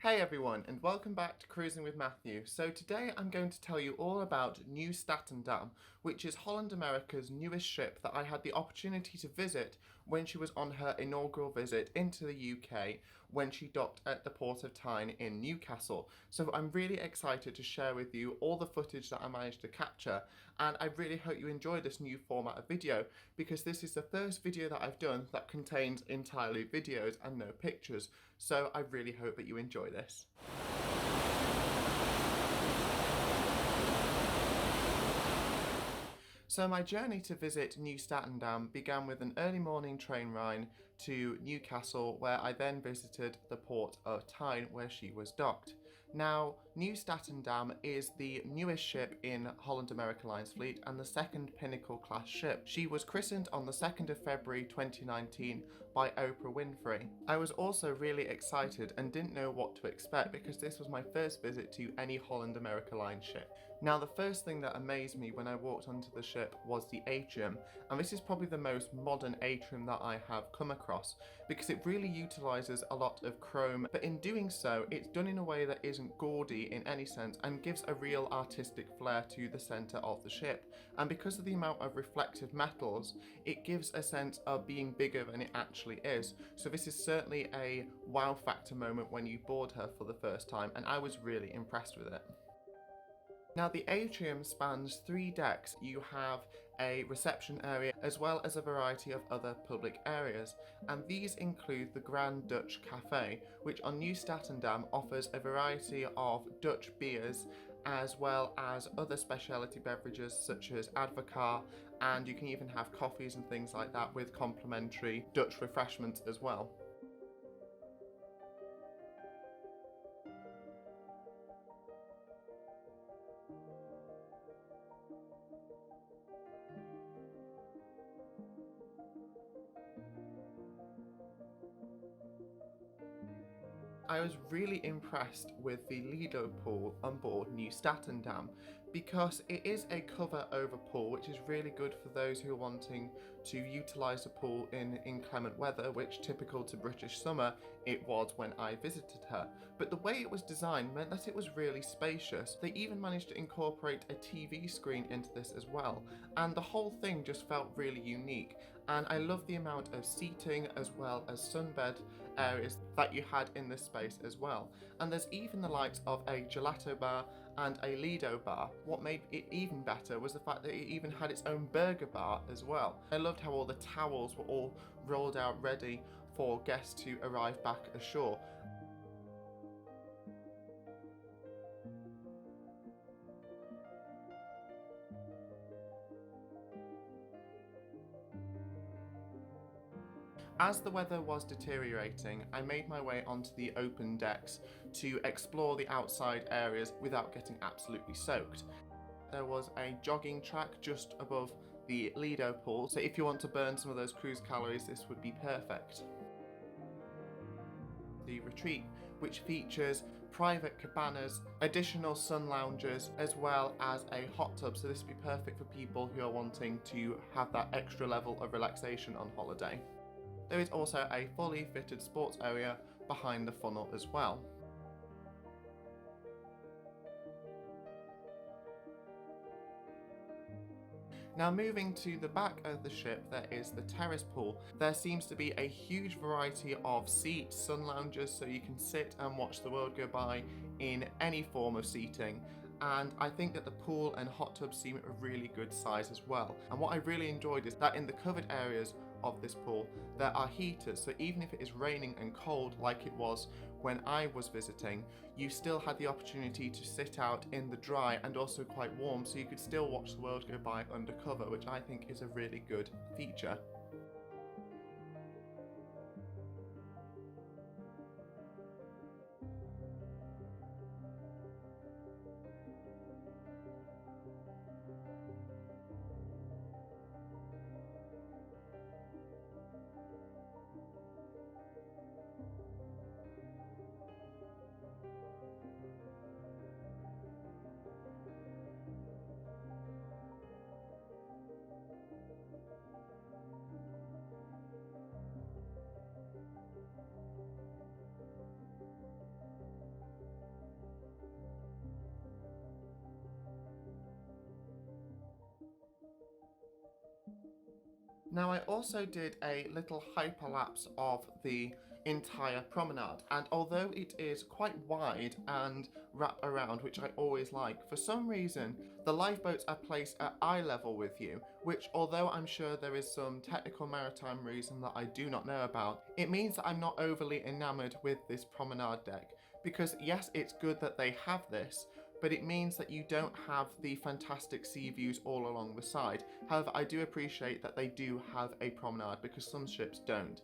Hey everyone, and welcome back to Cruising with Matthew. So today I'm going to tell you all about Nieuw Statendam, which is Holland America's newest ship that I had the opportunity to visit when she was on her inaugural visit into the UK when she docked at the Port of Tyne in Newcastle. So I'm really excited to share with you all the footage that I managed to capture, and I really hope you enjoy this new format of video because this is the first video that I've done that contains entirely videos and no pictures. So I really hope that you enjoy this. So my journey to visit Nieuw Statendam began with an early morning train ride to Newcastle, where I then visited the port of Tyne where she was docked. Now, Nieuw Statendam is the newest ship in Holland America Line's fleet and the second Pinnacle class ship. She was christened on the 2nd of February 2019 by Oprah Winfrey. I was also really excited and didn't know what to expect because this was my first visit to any Holland America Line ship. Now, the first thing that amazed me when I walked onto the ship was the Atrium, and this is probably the most modern Atrium that I have come across because it really utilises a lot of chrome, but in doing so it's done in a way that isn't gaudy in any sense and gives a real artistic flair to the centre of the ship. And because of the amount of reflective metals, it gives a sense of being bigger than it actually is. So this is certainly a wow factor moment when you board her for the first time, and I was really impressed with it. Now, the Atrium spans 3 decks. You have a reception area as well as a variety of other public areas, and these include the Grand Dutch Cafe, which on Nieuw Statendam offers a variety of Dutch beers as well as other specialty beverages such as advocaat, and you can even have coffees and things like that with complimentary Dutch refreshments as well. I was really impressed with the Lido pool on board Nieuw Statendam because it is a cover over pool, which is really good for those who are wanting to utilise the pool in inclement weather, which, typical to British summer, it was when I visited her. But the way it was designed meant that it was really spacious. They even managed to incorporate a TV screen into this as well, and the whole thing just felt really unique. And I love the amount of seating as well as sunbed areas that you had in this space as well. And there's even the likes of a gelato bar and a Lido bar. What made it even better was the fact that it even had its own burger bar as well. I loved how all the towels were all rolled out ready for guests to arrive back ashore. As the weather was deteriorating, I made my way onto the open decks to explore the outside areas without getting absolutely soaked. There was a jogging track just above the Lido pool, so if you want to burn some of those cruise calories, this would be perfect. The retreat, which features private cabanas, additional sun lounges, as well as a hot tub, so this would be perfect for people who are wanting to have that extra level of relaxation on holiday. There is also a fully fitted sports area behind the funnel as well. Now, moving to the back of the ship, there is the terrace pool. There seems to be a huge variety of seats, sun lounges, so you can sit and watch the world go by in any form of seating. And I think that the pool and hot tub seem a really good size as well. And what I really enjoyed is that in the covered areas of this pool, there are heaters, so even if it is raining and cold like it was when I was visiting, you still had the opportunity to sit out in the dry and also quite warm, so you could still watch the world go by under cover, which I think is a really good feature. Now, I also did a little hyperlapse of the entire promenade, and although it is quite wide and wrap around, which I always like, for some reason the lifeboats are placed at eye level with you, which, although I'm sure there is some technical maritime reason that I do not know about, it means that I'm not overly enamoured with this promenade deck. Because yes, it's good that they have this, but it means that you don't have the fantastic sea views all along the side. However, I do appreciate that they do have a promenade because some ships don't.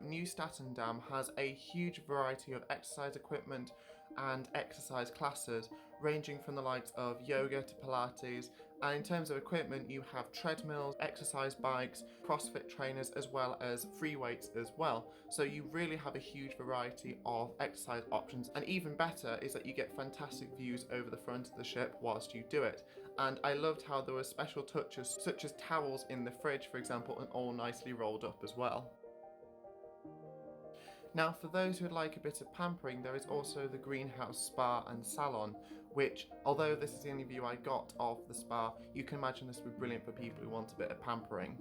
Nieuw Statendam has a huge variety of exercise equipment and exercise classes, ranging from the likes of yoga to Pilates, and in terms of equipment you have treadmills, exercise bikes, CrossFit trainers, as well as free weights as well. So you really have a huge variety of exercise options, and even better is that you get fantastic views over the front of the ship whilst you do it. And I loved how there were special touches such as towels in the fridge, for example, and all nicely rolled up as well. Now, for those who would like a bit of pampering, there is also the greenhouse spa and salon, which, although this is the only view I got of the spa, you can imagine this would be brilliant for people who want a bit of pampering.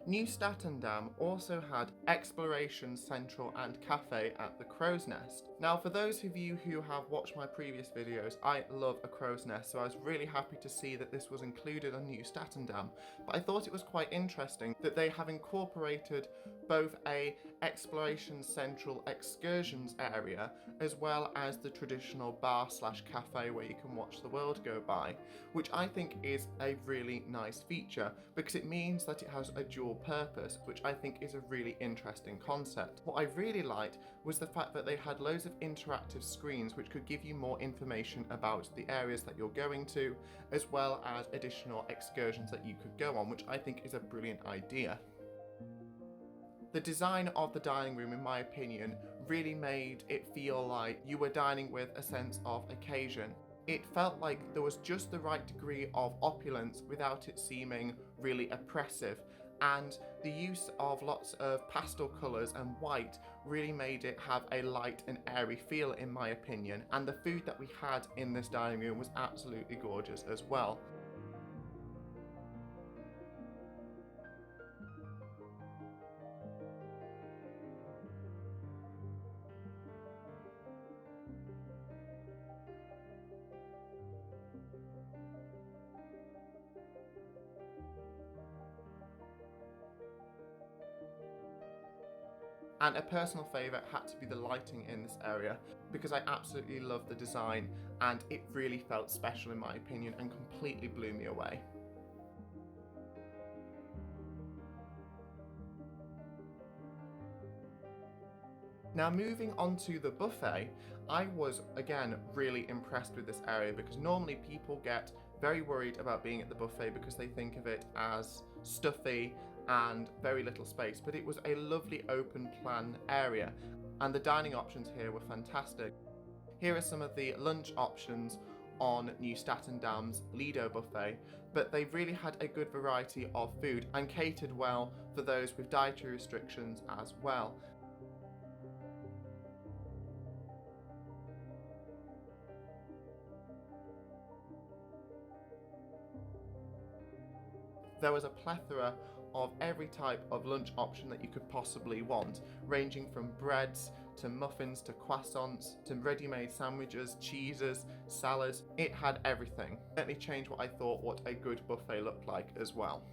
Nieuw Statendam also had Exploration Central and Cafe at the Crow's Nest. Now, for those of you who have watched my previous videos, I love a crow's nest, so I was really happy to see that this was included on Nieuw Statendam. But I thought it was quite interesting that they have incorporated both a Exploration Central excursions area as well as the traditional bar/cafe where you can watch the world go by, which I think is a really nice feature because it means that it has a dual purpose, which I think is a really interesting concept. What I really liked was the fact that they had loads of interactive screens which could give you more information about the areas that you're going to, as well as additional excursions that you could go on, which I think is a brilliant idea. The design of the dining room, in my opinion, really made it feel like you were dining with a sense of occasion. It felt like there was just the right degree of opulence without it seeming really oppressive, and the use of lots of pastel colours and white really made it have a light and airy feel, in my opinion, and the food that we had in this dining room was absolutely gorgeous as well. And a personal favourite had to be the lighting in this area, because I absolutely love the design and it really felt special in my opinion and completely blew me away. Now, moving on to the buffet, I was again really impressed with this area because normally people get very worried about being at the buffet because they think of it as stuffy and very little space, but it was a lovely open plan area and the dining options here were fantastic. Here are some of the lunch options on Nieuw Statendam's Lido buffet, but they really had a good variety of food and catered well for those with dietary restrictions as well. There was a plethora of every type of lunch option that you could possibly want, ranging from breads to muffins to croissants to ready-made sandwiches, cheeses, salads. It had everything. It certainly changed what I thought what a good buffet looked like as well.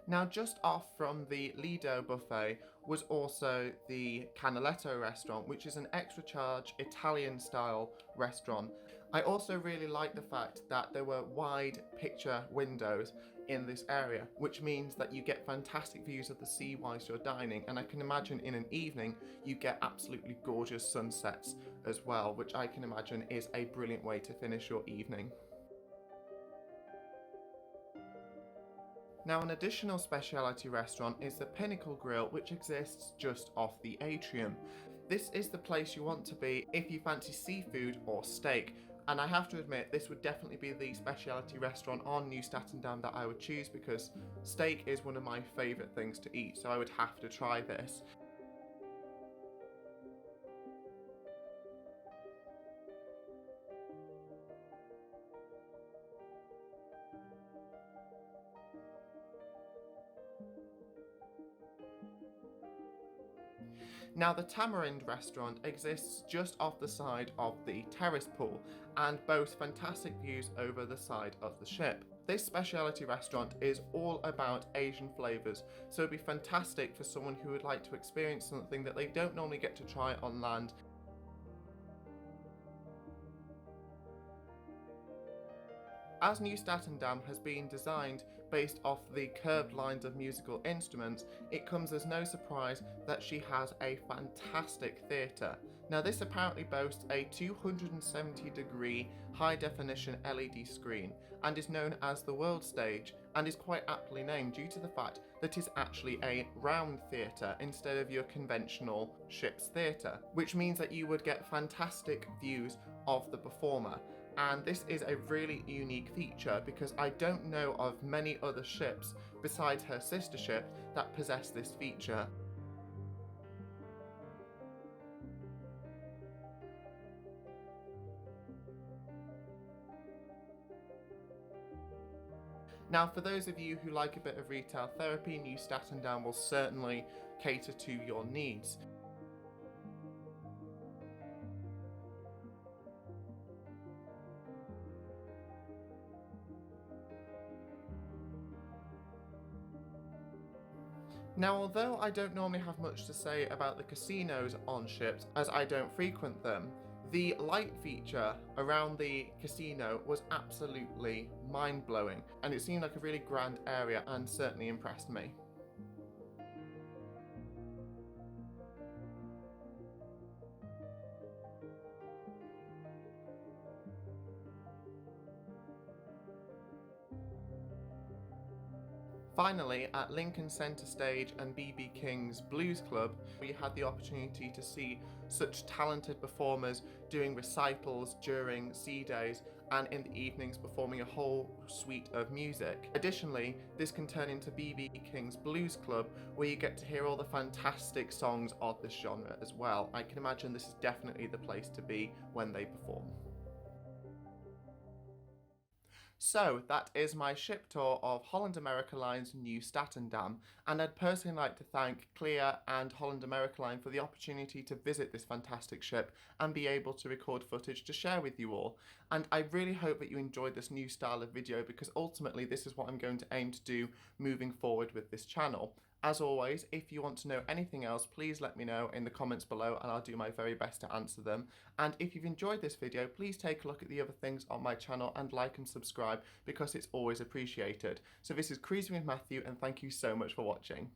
Now, just off from the Lido buffet was also the Canaletto restaurant, which is an extra charge Italian style restaurant. I also really like the fact that there were wide picture windows in this area, which means that you get fantastic views of the sea whilst you're dining, and I can imagine in an evening you get absolutely gorgeous sunsets as well, which I can imagine is a brilliant way to finish your evening. Now, an additional specialty restaurant is the Pinnacle Grill, which exists just off the Atrium. This is the place you want to be if you fancy seafood or steak. And I have to admit, this would definitely be the specialty restaurant on Nieuw Statendam that I would choose, because steak is one of my favourite things to eat, so I would have to try this. Now, the Tamarind restaurant exists just off the side of the terrace pool and boasts fantastic views over the side of the ship. This specialty restaurant is all about Asian flavours, so it'd be fantastic for someone who would like to experience something that they don't normally get to try on land. As Nieuw Statendam has been designed based off the curved lines of musical instruments, it comes as no surprise that she has a fantastic theatre. Now, this apparently boasts a 270-degree high-definition LED screen and is known as the World Stage, and is quite aptly named due to the fact that it's actually a round theatre instead of your conventional ship's theatre, which means that you would get fantastic views of the performer. And this is a really unique feature because I don't know of many other ships besides her sister ship that possess this feature. Now, for those of you who like a bit of retail therapy, Nieuw Statendam will certainly cater to your needs. Now, although I don't normally have much to say about the casinos on ships, as I don't frequent them, the light feature around the casino was absolutely mind-blowing, and it seemed like a really grand area and certainly impressed me. Finally, at Lincoln Centre Stage and BB King's Blues Club, we had the opportunity to see such talented performers doing recitals during sea days and in the evenings performing a whole suite of music. Additionally, this can turn into BB King's Blues Club, where you get to hear all the fantastic songs of this genre as well. I can imagine this is definitely the place to be when they perform. So that is my ship tour of Holland America Line's Nieuw Statendam, and I'd personally like to thank Clea and Holland America Line for the opportunity to visit this fantastic ship and be able to record footage to share with you all. And I really hope that you enjoyed this new style of video, because ultimately this is what I'm going to aim to do moving forward with this channel. As always, if you want to know anything else, please let me know in the comments below and I'll do my very best to answer them. And if you've enjoyed this video, please take a look at the other things on my channel and like and subscribe, because it's always appreciated. So this is Cruising with Matthew, and thank you so much for watching.